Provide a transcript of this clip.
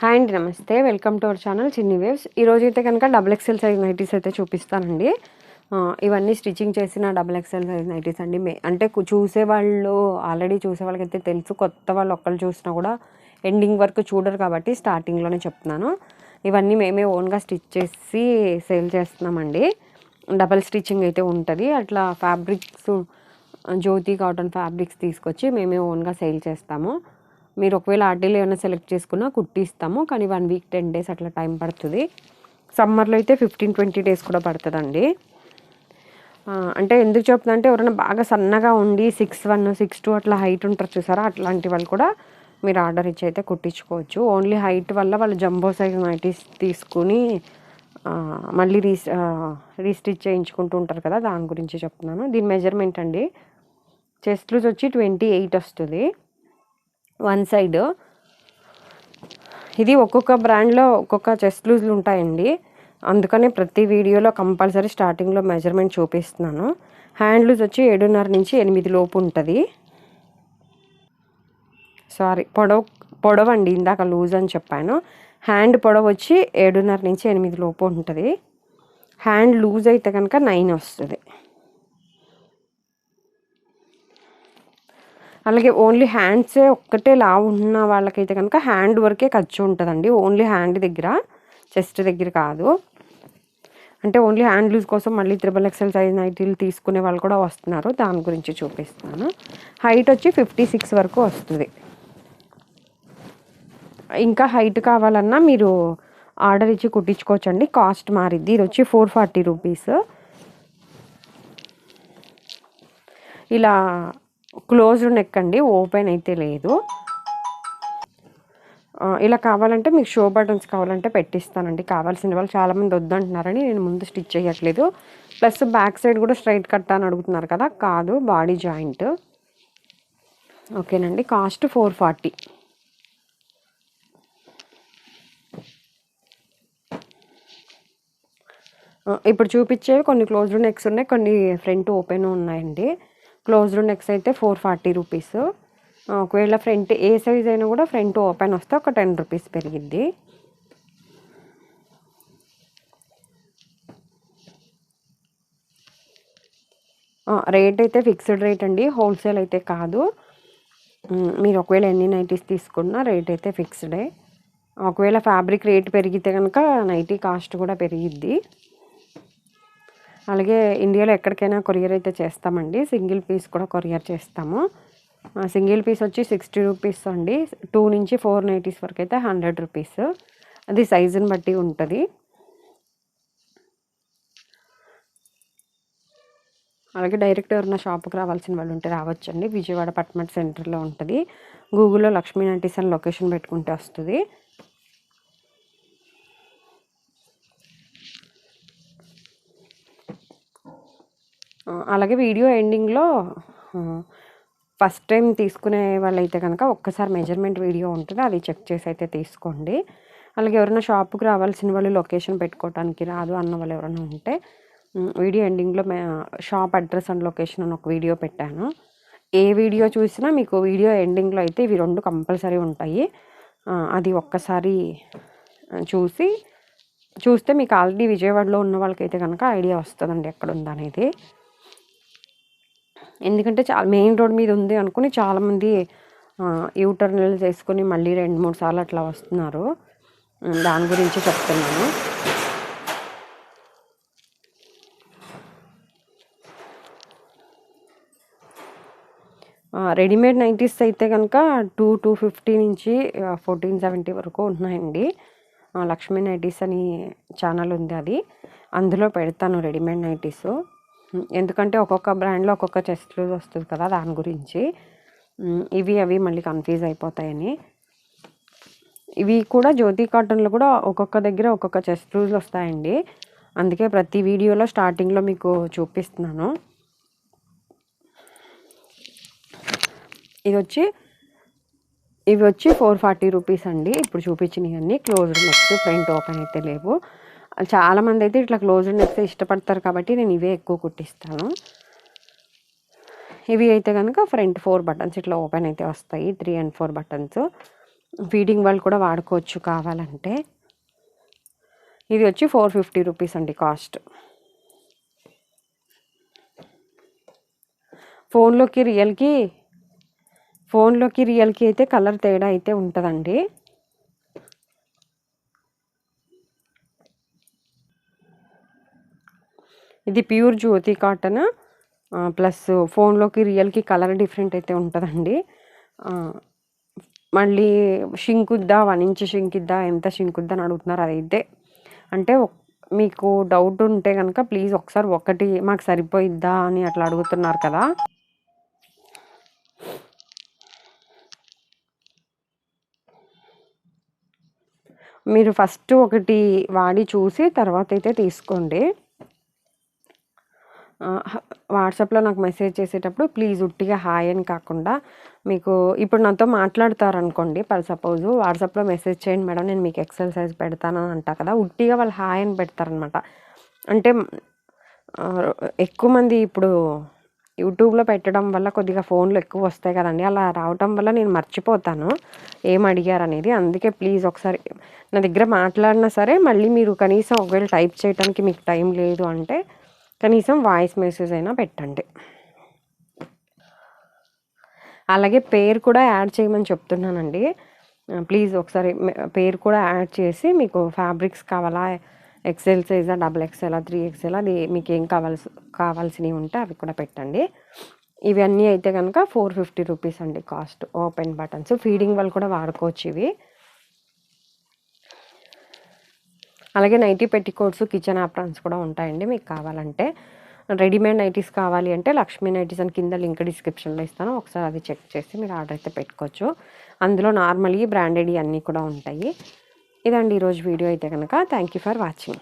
Hi అండి, నమస్తే. Welcome to our channel చిన్ని వేవ్స్. ఈరోజు అయితే కనుక డబుల్ ఎక్సెల్ సైజ్ నైటీస్ అయితే చూపిస్తానండి. ఇవన్నీ స్టిచ్చింగ్ చేసిన డబుల్ ఎక్సెల్ సైజ్ నైటీస్ అండి. అంటే చూసేవాళ్ళు ఆల్రెడీ చూసే వాళ్ళకైతే తెలుసు, కొత్త వాళ్ళు ఒక్కళ్ళు చూసినా కూడా ఎండింగ్ వరకు చూడరు కాబట్టి స్టార్టింగ్లోనే చెప్తున్నాను. ఇవన్నీ మేమే ఓన్గా స్టిచ్ చేసి సేల్ చేస్తున్నామండి. డబల్ స్టిచ్చింగ్ అయితే ఉంటుంది. అట్లా ఫ్యాబ్రిక్స్ జ్యోతి కాటన్ ఫ్యాబ్రిక్స్ తీసుకొచ్చి మేమే ఓన్గా సేల్ చేస్తాము. మీరు ఒకవేళ ఆర్డర్లు ఏమైనా సెలెక్ట్ చేసుకున్నా కుట్టిస్తాము, కానీ 1 వీక్ 10 డేస్ అట్లా టైం పడుతుంది. సమ్మర్లో అయితే 15-20 డేస్ కూడా పడుతుందండి. అంటే ఎందుకు చెప్తున్నా అంటే, ఎవరైనా బాగా సన్నగా ఉండి 6'1", 6'2" అట్లా హైట్ ఉంటారు చూసారా, అట్లాంటి వాళ్ళు కూడా మీరు ఆర్డర్ ఇచ్చి అయితే కుట్టించుకోవచ్చు. ఓన్లీ హైట్ వల్ల వాళ్ళు జంబో సైజ్ నైటీస్ తీసుకుని మళ్ళీ రీస్టిచ్ చేయించుకుంటూ ఉంటారు కదా, దాని గురించి చెప్తున్నాను. దీని మెజర్మెంట్ అండి, చెస్ట్ లూజ్ వచ్చి 28 వస్తుంది వన్ సైడ్. ఇది ఒక్కొక్క బ్రాండ్లో ఒక్కొక్క చెస్ట్ లూజ్లు ఉంటాయండి, అందుకనే ప్రతి వీడియోలో కంపల్సరీ స్టార్టింగ్లో మెజర్మెంట్ చూపిస్తున్నాను. హ్యాండ్ లూజ్ వచ్చి 7.5 నుంచి 8 లోపు ఉంటుంది. పొడవు అండి, ఇందాక లూజ్ అని చెప్పాను. హ్యాండ్ పొడవు వచ్చి 7.5 నుంచి 8 లోపు ఉంటుంది. హ్యాండ్ లూజ్ అయితే కనుక 9 వస్తుంది. అలాగే ఓన్లీ హ్యాండ్సే ఒక్కటే లావు ఉన్న వాళ్ళకైతే కనుక హ్యాండ్ వరకే ఖర్చు ఉంటుందండి, ఓన్లీ హ్యాండ్ దగ్గర, చెస్ట్ దగ్గర కాదు. అంటే ఓన్లీ హ్యాండ్ లూజ్ కోసం మళ్ళీ 3XL సైజ్ నైటీలు తీసుకునే వాళ్ళు కూడా వస్తున్నారు, దాని గురించి చూపిస్తాను. హైట్ వచ్చి 56 వరకు వస్తుంది. ఇంకా హైట్ కావాలన్నా మీరు ఆర్డర్ ఇచ్చి కుట్టించుకోవచ్చండి, కాస్ట్ మారిద్ది. ఇది వచ్చి 440 రూపీస్. ఇలా క్లోజ్డ్ నెక్ అండి, ఓపెన్ అయితే లేదు. ఇలా కావాలంటే మీకు షో బటన్స్ కావాలంటే పెట్టిస్తానండి. కావాల్సిన వాళ్ళు చాలామంది వద్దంటున్నారని నేను ముందు స్టిచ్ చేయట్లేదు. ప్లస్ బ్యాక్ సైడ్ కూడా స్ట్రైట్ కట్ అని అడుగుతున్నారు కదా, కాదు, బాడీ జాయింట్. ఓకేనండి, కాస్ట్ 440. ఇప్పుడు చూపించేవి కొన్ని క్లోజ్డ్ నెక్స్ ఉన్నాయి, కొన్ని ఫ్రంట్ ఓపెన్ ఉన్నాయండి. క్లోజ్డ్ నెక్స్ అయితే 440 రూపీస్. ఒకవేళ ఫ్రంట్ ఏ సైజ్ అయినా కూడా ఫ్రంట్ ఓపెన్ వస్తే ఒక 10 రూపీస్ పెరిగిద్ది. రేట్ అయితే ఫిక్స్డ్ రేట్ అండి, హోల్సేల్ అయితే కాదు. మీరు ఒకవేళ ఎన్ని నైటీస్ తీసుకున్నా రేట్ అయితే ఫిక్స్డే. ఒకవేళ ఫ్యాబ్రిక్ రేట్ పెరిగితే కనుక నైటీ కాస్ట్ కూడా పెరిగిద్ది. అలాగే ఇండియాలో ఎక్కడికైనా కొరియర్ అయితే చేస్తామండి, సింగిల్ పీస్ కూడా కొరియర్ చేస్తాము. సింగిల్ పీస్ వచ్చి 60 రూపీస్ అండి. 2 నుంచి 4 నైటీస్ వరకు అయితే 100 రూపీస్. అది సైజుని బట్టి ఉంటుంది. అలాగే డైరెక్ట్ ఎవరైనా షాప్కి రావాల్సిన వాళ్ళు ఉంటే రావచ్చండి. విజయవాడ పట్మట్ సెంటర్లో ఉంటుంది. గూగుల్లో లక్ష్మీ నైటీస్ అని లొకేషన్ పెట్టుకుంటే వస్తుంది. అలాగే వీడియో ఎండింగ్లో ఫస్ట్ టైం తీసుకునే వాళ్ళైతే కనుక ఒక్కసారి మెజర్మెంట్ వీడియో ఉంటుంది, అది చెక్ చేసి అయితే తీసుకోండి. అలాగే ఎవరైనా షాప్కి రావాల్సిన వాళ్ళు లొకేషన్ పెట్టుకోవడానికి రాదు అన్న వాళ్ళు ఎవరైనా ఉంటే వీడియో ఎండింగ్లో షాప్ అడ్రస్ అండ్ లొకేషన్ అని ఒక వీడియో పెట్టాను. ఏ వీడియో చూసినా మీకు వీడియో ఎండింగ్లో అయితే ఇవి 2 కంపల్సరీ ఉంటాయి. అది ఒక్కసారి చూస్తే మీకు ఆల్రెడీ విజయవాడలో ఉన్న వాళ్ళకైతే కనుక ఐడియా వస్తుందండి ఎక్కడ ఉందనేది. ఎందుకంటే చాలా మెయిన్ రోడ్ మీద ఉంది అనుకుని చాలామంది యూటర్న్లు చేసుకుని మళ్ళీ 2-3 సార్లు అట్లా వస్తున్నారు, దాని గురించి చెప్తున్నాను. రెడీమేడ్ నైటీస్ అయితే కనుక 250 నుంచి 1470 వరకు ఉన్నాయండి. లక్ష్మీ నైటీస్ అని ఛానల్ ఉంది, అది అందులో పెడతాను రెడీమేడ్ నైటీస్. ఎందుకంటే ఒక్కొక్క బ్రాండ్లో ఒక్కొక్క చెస్ట్ లూజ్ వస్తుంది కదా, దాని గురించి. అవి మళ్ళీ కన్ఫ్యూజ్ అయిపోతాయని. ఇవి కూడా జ్యోతి కాటన్లో కూడా ఒక్కొక్క దగ్గర ఒక్కొక్క చెస్ట్ లూజ్లు వస్తాయండి, అందుకే ప్రతి వీడియోలో స్టార్టింగ్లో మీకు చూపిస్తున్నాను. ఇవి వచ్చి 440 రూపీస్ అండి. ఇప్పుడు చూపించినవన్నీ క్లోజ్డ్ నెక్స్, ఫ్రంట్ ఓపెన్ అయితే లేవు. చాలామంది అయితే ఇట్లా క్లోజ్డ్ నెక్స్ ఇష్టపడతారు కాబట్టి నేను ఇవే ఎక్కువ కుట్టిస్తాను. ఇవి అయితే కనుక ఫ్రంట్ 4 బటన్స్ ఇట్లా ఓపెన్ అయితే వస్తాయి, 3 and 4 బటన్స్. ఫీడింగ్ వాళ్ళు కూడా వాడుకోవచ్చు కావాలంటే. ఇది వచ్చి 450 రూపీస్ అండి కాస్ట్. ఫోన్లోకి రియల్కి అయితే కలర్ తేడా అయితే ఉంటుందండి. ఇది ప్యూర్ జ్యోతి కాటన్ ప్లస్ ఫోన్లోకి రియల్కి కలర్ డిఫరెంట్ అయితే ఉంటుందండి. మళ్ళీ షింకుద్దా 1 ఇంచ్ షింకిద్దా ఎంత షింకుద్దా అని అడుగుతున్నారు. అదైతే అంటే మీకు డౌట్ ఉంటే కనుక ప్లీజ్ ఒకసారి ఒకటి మాకు సరిపోయిద్దా అని అట్లా అడుగుతున్నారు కదా. మీరు ఫస్ట్ ఒకటి వాడి చూసి తర్వాత అయితే తీసుకోండి. వాట్సాప్లో నాకు మెసేజ్ చేసేటప్పుడు ప్లీజ్ ఉట్టిగా హాయ్ అని కాకుండా మీకు ఇప్పుడు నాతో మాట్లాడతారనుకోండి, సపోజ్ వాట్సాప్లో మెసేజ్ చేయండి మేడం నేను మీకు ఎక్సెల్ సైజ్ పెడతాను అని అంటా కదా, ఉట్టిగా వాళ్ళు హాయ్ అని పెడతారనమాట. అంటే ఎక్కువ మంది ఇప్పుడు యూట్యూబ్లో పెట్టడం వల్ల కొద్దిగా ఫోన్లు ఎక్కువ వస్తాయి కదండి, అలా రావటం వల్ల నేను మర్చిపోతాను ఏం అడిగారు అనేది. అందుకే ప్లీజ్ ఒకసారి నా దగ్గర మాట్లాడినా సరే మళ్ళీ మీరు కనీసం ఒకవేళ టైప్ చేయడానికి మీకు టైం లేదు అంటే కనీసం వాయిస్ మెసేజ్ అయినా పెట్టండి. అలాగే పేరు కూడా యాడ్ చేయమని చెప్తున్నానండి. ప్లీజ్ ఒకసారి పేరు కూడా యాడ్ చేసి మీకు ఫ్యాబ్రిక్స్ కావాలా, ఎక్సెల్ సైజా, XXL, 3XL, అది మీకు ఏం కావాల్సినవి ఉంటే అవి కూడా పెట్టండి. ఇవన్నీ అయితే కనుక 450 రూపీస్ అండి కాస్ట్. ఓపెన్ బటన్స్ ఫీడింగ్ వాళ్ళు కూడా వాడుకోవచ్చు ఇవి. అలాగే నైటీ పెట్టికోట్స్, కిచెన్ ఆప్రాన్స్ కూడా ఉంటాయండి మీకు కావాలంటే. రెడీమేడ్ నైటీస్ కావాలి అంటే లక్ష్మీ నైటీస్ అని కింద లింక్ డిస్క్రిప్షన్లో ఇస్తాను, ఒకసారి అది చెక్ చేసి మీరు ఆర్డర్ అయితే పెట్టుకోవచ్చు. అందులో నార్మల్గా బ్రాండెడ్ అన్నీ కూడా ఉంటాయి. ఇదండి ఈరోజు వీడియో అయితే కనుక. Thank you for watching.